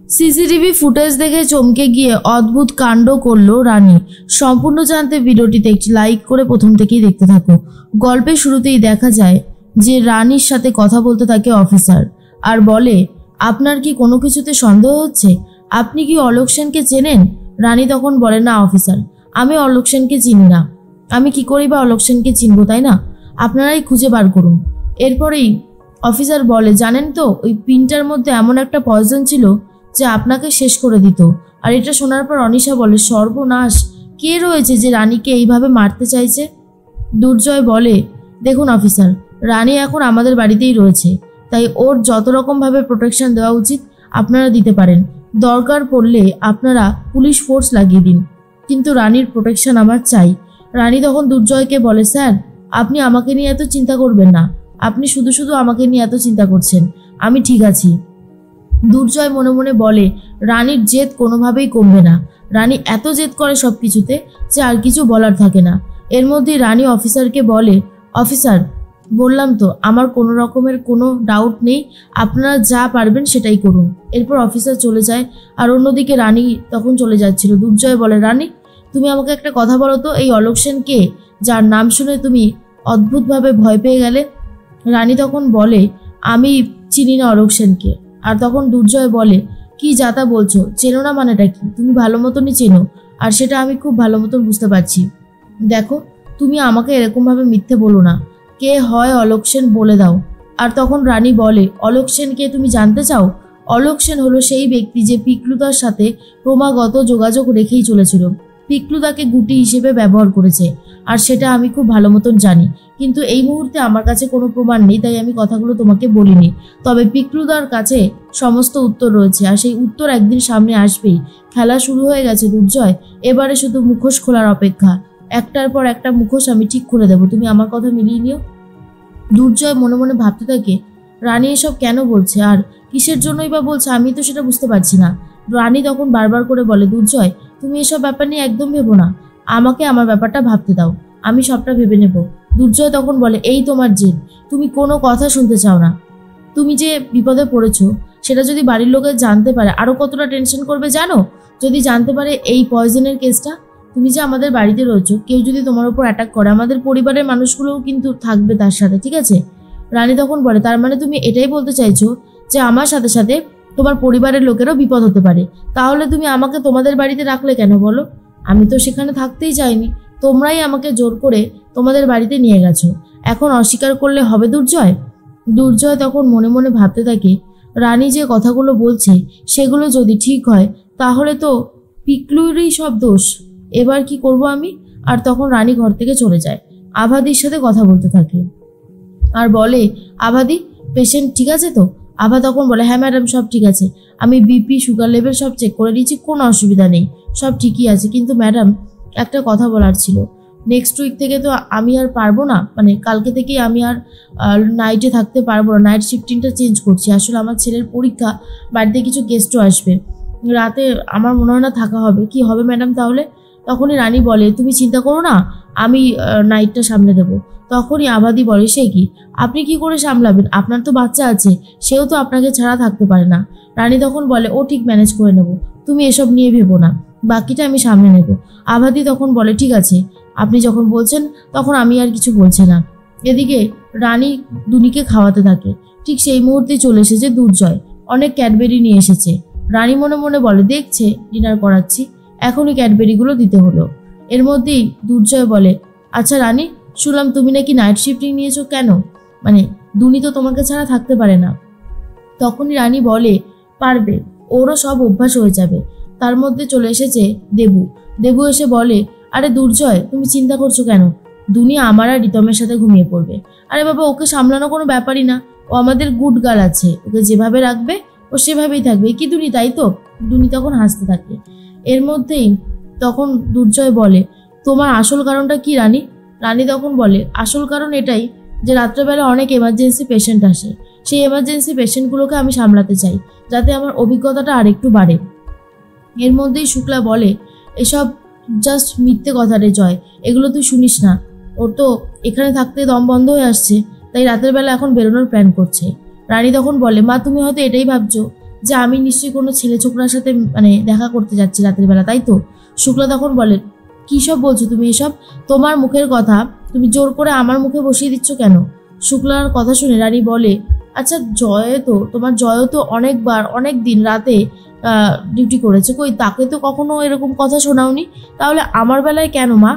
CCTV footage দেখে চমকে গিয়ে অদ্ভুত কাণ্ড করলো রানী। সম্পূর্ণ জানতে ভিডিওটিতে একটি লাইক করে প্রথম থেকেই দেখতে থাকো। গল্পের শুরুতেই দেখা যায় যে রানীর সাথে কথা বলতে থাকে অফিসার আর বলে, আপনার কি কোনো কিছুতে সন্দেহ হচ্ছে? আপনি কি অলোক সেনকে চেনেন? রানী তখন বলে, না অফিসার, আমি অলোক সেনকে চিনি না। আমি কি করি বা অলোক সেনকে চিনবো, তাই না? আপনারাই খুঁজে বার করুন। এরপরেই অফিসার বলে, জানেন তো ওই পিনটার মধ্যে এমন একটা পয়জন ছিল যে আপনাকে শেষ করে দিত। আর এটা শোনার পর অনিশা বলে, সর্বনাশ, কে রয়েছে যে রানীকে এইভাবে মারতে চাইছে? দুর্জয় বলে, দেখুন অফিসার, রানী এখন আমাদের বাড়িতেই রয়েছে, তাই ওর যত রকমভাবে প্রোটেকশন দেওয়া উচিত আপনারা দিতে পারেন। দরকার পড়লে আপনারা পুলিশ ফোর্স লাগিয়ে দিন, কিন্তু রানীর প্রোটেকশন আমার চাই। রানী তখন দুর্জয়কে বলে, স্যার আপনি আমাকে নিয়ে এত চিন্তা করবেন না, আপনি শুধু শুধু আমাকে নিয়ে এত চিন্তা করছেন, আমি ঠিক আছি। দুর্জয় মনে মনে বলে, রানীর জেদ কোনোভাবেই কমবে না। রানী এত জেদ করে সব কিছুতে যে আর কিছু বলার থাকে না। এর মধ্যেই রানী অফিসারকে বলে, অফিসার বললাম তো আমার কোনো রকমের কোনো ডাউট নেই, আপনারা যা পারবেন সেটাই করুন। এরপর অফিসার চলে যায় আর অন্যদিকে রানী তখন চলে যাচ্ছিল। দুর্জয় বলে, রানী তুমি আমাকে একটা কথা বলো তো, এই অলোক সেন কে, যার নাম শুনে তুমি অদ্ভুতভাবে ভয় পেয়ে গেলে? রানী তখন বলে, আমি চিনি না অলোক সেনকে। আর তখন দুর্জয় বলে, কি যাতা বলছো, চেনো না মানেটা কি? তুমি ভালো মতনই চেনো, আর সেটা আমি খুব ভালো মতন বুঝতে পারছি। দেখো তুমি আমাকে এরকমভাবে মিথ্যে বলো না, কে হয় অলোক সেন বলে দাও। আর তখন রানী বলে, অলোক সেনকে তুমি জানতে চাও? অলোক সেন হলো সেই ব্যক্তি যে পিকলুদার সাথে ক্রমাগত যোগাযোগ রেখেই চলেছিল। পিকলুদাকে গুটি হিসেবে ব্যবহার করেছে, আর সেটা আমি খুব ভালো মতন জানি। কিন্তু এই মুহূর্তে আমার কাছে কোনো প্রমাণ নেই, তাই আমি কথাগুলো তোমাকে বলিনি। তবে পিকলুদার কাছে সমস্ত উত্তর রয়েছে, আর সেই উত্তর একদিন সামনে আসবেই। খেলা শুরু হয়ে গেছে দুর্জয়, এবারে শুধু মুখোশ খোলার অপেক্ষা। একটার পর একটা মুখোশ আমি ঠিক খুলে দেবো, তুমি আমার কথা মিলিয়ে নিও। দুর্জয় মনে মনে ভাবতে থাকে, রানী এসব কেন বলছে আর কিসের জন্যই বা বলছে, আমি তো সেটা বুঝতে পারছি না। রানী তখন বারবার করে বলে, দুর্জয় তুমি এসব ব্যাপার নিয়ে একদম ভেবো না, আমাকে আমার ব্যাপারটা ভাবতে দাও, আমি সবটা ভেবে নেব। দুর্জয় তখন বলে, এই তোমার জেদ, তুমি কোনো কথা শুনতে চাও না। তুমি যে বিপদে পড়েছো সেটা যদি বাড়ির লোকের জানতে পারে আরো কতটা টেনশন করবে জানো? যদি জানতে পারে এই পয়জনের কেসটা, তুমি যে আমাদের বাড়িতে রয়েছো, কেউ যদি তোমার উপর অ্যাটাক করে আমাদের পরিবারের মানুষগুলোও কিন্তু থাকবে তার সাথে, ঠিক আছে? রানী তখন বলে, তার মানে তুমি এটাই বলতে চাইছো যে আমার সাথে সাথে তোমার পরিবারের লোকেরও বিপদ হতে পারে? তাহলে তুমি আমাকে তোমাদের বাড়িতে রাখলে কেন বলো? আমি তো সেখানে থাকতেই চাইনি, তোমরাই আমাকে জোর করে তোমাদের বাড়িতে নিয়ে গেছো। এখন অস্বীকার করলে হবে দুর্জয়? দুর্জয় তখন মনে মনে ভাবতে থাকে, রানী যে কথাগুলো বলছে সেগুলো যদি ঠিক হয় তাহলে তো পিকলুরই সব দোষ। এবার কি করব আমি? আর তখন রানী ঘর থেকে চলে যায়, আভাদির সাথে কথা বলতে থাকে আর বলে, আভাদি পেশেন্ট ঠিক আছে তো? আভা তখন বলে, হ্যাঁ ম্যাডাম সব ঠিক আছে, আমি বিপি সুগার লেভেল সব চেক করে নিয়েছি, কোনো অসুবিধা নেই, সব ঠিকই আছে। কিন্তু ম্যাডাম একটা কথা বলার ছিল, নেক্সট উইক থেকে তো আমি আর পারবো না, মানে কালকে থেকেই আমি আর নাইটে থাকতে পারবো না, নাইট শিফটিংটা চেঞ্জ করছি। আসলে আমার ছেলের পরীক্ষা, বাড়িতে কিছু গেস্টও আসবে, রাতে আমার মনে হয় না থাকা হবে। কি হবে ম্যাডাম তাহলে? তখনই রানী বলে, তুমি চিন্তা করো না, আমি নাইটটা সামলে দেবো। তখনই আবাদি বলে, সে কি, আপনি কি করে সামলাবেন? আপনার তো বাচ্চা আছে, সেও তো আপনাকে ছাড়া থাকতে পারে না। রানী তখন বলে, ও ঠিক ম্যানেজ করে নেব, তুমি এসব নিয়ে ভেবো না, বাকিটা আমি সামলে নেব। আবাদি তখন বলে, ঠিক আছে, আপনি যখন বলছেন তখন আমি আর কিছু বলছি না। এদিকে রানী দুনিকে খাওয়াতে থাকে। ঠিক সেই মুহূর্তে চলে এসেছে দুর্জয়, অনেক ক্যাডবেরি নিয়ে এসেছে। রানী মনে মনে বলে, দেখছে ডিনার করাচ্ছি, এখনই ক্যাডবেরিগুলো দিতে হলো। এর মধ্যেই দুর্জয় বলে, আচ্ছা রানী, শুনলাম তুমি নাকি নাইট শিফটিং নিয়েছো, কেন? মানে দুনি তো তোমাকে ছাড়া থাকতে পারে না। তখনই রানী বলে, পারবে, ওরও সব অভ্যাস হয়ে যাবে। তার মধ্যে চলে এসেছে দেবু। দেবু এসে বলে, আরে দুর্জয় তুমি চিন্তা করছো কেন? দুনি আমার আর রিতমের সাথে ঘুমিয়ে পড়বে। আরে বাবা, ওকে সামলানো কোনো ব্যাপারই না, ও আমাদের গুড গার্ল আছে, ওকে যেভাবে রাখবে ও সেভাবেই থাকবে, কি দুনি, তাই তো? দুনি তখন হাসতে থাকে। এর মধ্যেই তখন দুর্জয় বলে, তোমার আসল কারণটা কি রানী? রানী তখন বলে, আসল কারণ এটাই যে রাত্রেবেলা অনেক এমার্জেন্সি পেশেন্ট আসে, সেই এমার্জেন্সি পেশেন্টগুলোকে আমি সামলাতে চাই, যাতে আমার অভিজ্ঞতাটা আরেকটু বাড়ে। এর মধ্যেই শুক্লা বলে, এসব জাস্ট মিথ্যে কথা রে জয়, এগুলো তুই শুনিস না, ওর তো এখানে থাকতে দম বন্ধ হয়ে আসছে, তাই রাতের বেলা এখন বেরোনোর প্ল্যান করছে। রানী তখন বলে, মা তুমি হয়তো এটাই ভাবছো যে আমি নিশ্চয়ই কোনো ছেলে ছোকরার সাথে মানে দেখা করতে যাচ্ছি রাতের বেলা, তাই তো? শুক্লা তখন বলে, কী সব বলছো তুমি এসব? তোমার মুখের কথা তুমি জোর করে আমার মুখে বসিয়ে দিচ্ছ কেন? শুক্লার কথা শুনে রানী বলে, আচ্ছা তোমার জয় তো অনেকবার অনেক দিন রাতে ডিউটি করেছে, কই তাকে তো কখনো এরকম কথা শোনাওনি, তাহলে আমার বেলায় কেন মা?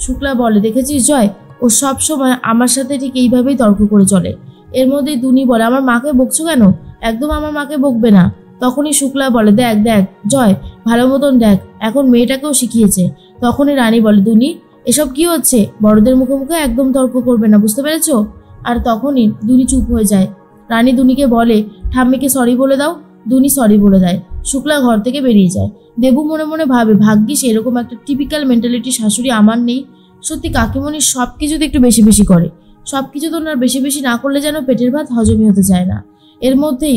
শুক্লা বলে, দেখেছিস জয়, ও সব সময় আমার সাথে ঠিক এইভাবেই তর্ক করে চলে। এর মধ্যেই দুনি বলে, আমার মাকে বকছো কেন? একদম আমার মাকে বকবে না। তখনই শুক্লা বলে, দেখ দেখ জয়, ভালো মতন দেখ, এখন মেয়েটাকেও শিখিয়েছে। তখনই রানী বলে, দুনি এসব কি হচ্ছে? বড়দের মুখে মুখে একদম তর্ক করবে না, বুঝতে পেরেছো? আর তখনই দুনি চুপ হয়ে যায়। রানী দুনিকে বলে, ঠাম্মিকে সরি বলে দাও। দুনি সরি বলে দেয়। শুক্লা ঘর থেকে বেরিয়ে যায়। দেবু মনে মনে ভাবে, ভাগ্যিস এরকম একটা টিপিক্যাল মেন্টালিটি শাশুড়ি আমার নেই। সত্যি কাকিমণি সব কিছুতে একটু বেশি বেশি করে, সব কিছু তো ওনার বেশি বেশি না করলে যেন পেটের ভাত হজমই হতে চায় না। এর মধ্যেই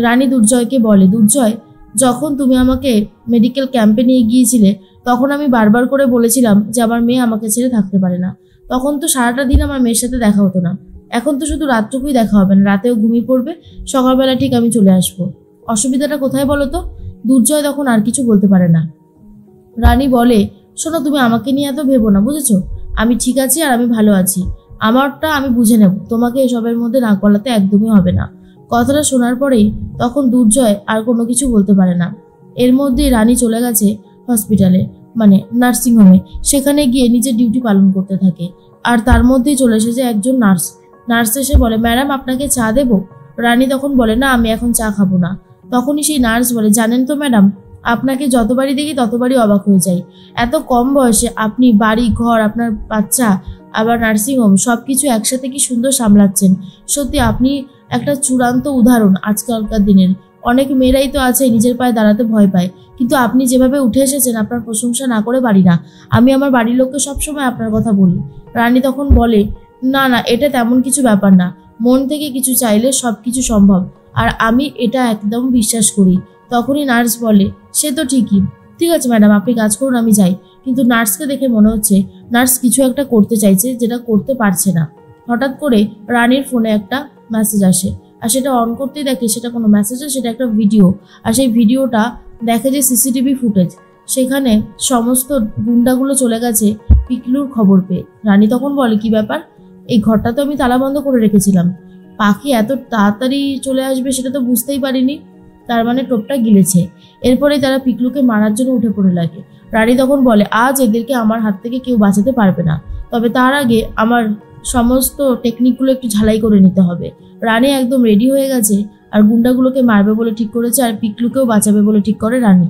রানী দুর্জয়কে বলে, দুর্জয়, যখন তুমি আমাকে মেডিকেল ক্যাম্পে নিয়ে গিয়েছিলে তখন আমি বারবার করে বলেছিলাম যে আমার মেয়ে আমাকে ছেড়ে থাকতে পারে না। তখন তো সারাটা দিন আমার মেয়ের সাথে দেখা হতো না, এখন তো শুধু রাতটুকুই দেখা হবে না, রাতেও ঘুমিয়ে পড়বে, সকালবেলা ঠিক আমি চলে আসবো। অসুবিধাটা কোথায় বলো তো? দুর্জয় তখন আর কিছু বলতে পারে না। রানী বলে, শোনো, তুমি আমাকে নিয়ে এত ভেবো না, বুঝেছো? আমি ঠিক আছি আর আমি ভালো আছি, আমারটা আমি বুঝে নেব, তোমাকে এসবের মধ্যে নাক গলাতে একদমই হবে না। কথাটা শোনার পরেই তখন দুর্জয় আর কোনো কিছু বলতে পারে না। এর মধ্যেই রানী চলে গেছে হসপিটালে, মানে নার্সিংহোমে। সেখানে গিয়ে নিজের ডিউটি পালন করতে থাকে। আর তার মধ্যেই চলে এসেছে একজন নার্স। নার্স এসে বলে, ম্যাডাম আপনাকে চা দেবো? রানী তখন বলে, না আমি এখন চা খাবো না। তখনই সেই নার্স বলে, জানেন তো ম্যাডাম, আপনাকে যতবারই দেখি ততবারই অবাক হয়ে যাই। এত কম বয়সে আপনি বাড়ি ঘর, আপনার বাচ্চা, আবার নার্সিংহোম সব কিছু একসাথে কি সুন্দর সামলাচ্ছেন। সত্যি আপনি একটা চূড়ান্ত উদাহরণ আজকালকার দিনের। অনেক মেয়েরাই তো আছে নিজের পায়ে দাঁড়াতে ভয় পায়, কিন্তু আপনি যেভাবে উঠে এসেছেন আপনার প্রশংসা না করে পারি না। আমি আমার বাড়ির লোককে সবসময় আপনার কথা বলি। রানী তখন বলে, না না, এটা তেমন কিছু ব্যাপার না, মন থেকে কিছু চাইলে সব কিছু সম্ভব, আর আমি এটা একদম বিশ্বাস করি। তখনই নার্স বলে, সে তো ঠিকই, ঠিক আছে ম্যাডাম আপনি কাজ করুন, আমি যাই। কিন্তু নার্সকে দেখে মনে হচ্ছে নার্স কিছু একটা করতে চাইছে যেটা করতে পারছে না। হঠাৎ করে রানীর ফোনে একটা মেসেজ আসে, আর সেটা অন করতেই দেখে সেটা কোনো মেসেজ না, সেটা একটা ভিডিও। আর সেই ভিডিওটা দেখে যে সিসিটিভি ফুটেজ, সেখানে সমস্ত গুন্ডাগুলো চলে গেছে পিকলুর খবর পেয়ে। রানী তখন বলে, কি ব্যাপার? এই ঘরটা তো আমি তালা বন্ধ করে রেখেছিলাম, পাখি এত তাড়াতাড়ি চলে আসবে সেটা তো বুঝতেই পারিনি। তার মানে টোপটা গিলেছে। এরপরে তারা পিকলুকে মারার জন্য উঠে পড়ে লাগে। রানী তখন বলে, আজ এদেরকে আমার হাত থেকে কেউ বাঁচাতে পারবে না, তবে তার আগে আমার সমস্ত টেকনিকগুলো একটু ঝালাই করে নিতে হবে। রানী একদম রেডি হয়ে গেছে, আর গুন্ডাগুলোকে মারবে বলে ঠিক করেছে, আর পিকলুকেও বাঁচাবে বলে ঠিক করে রানী।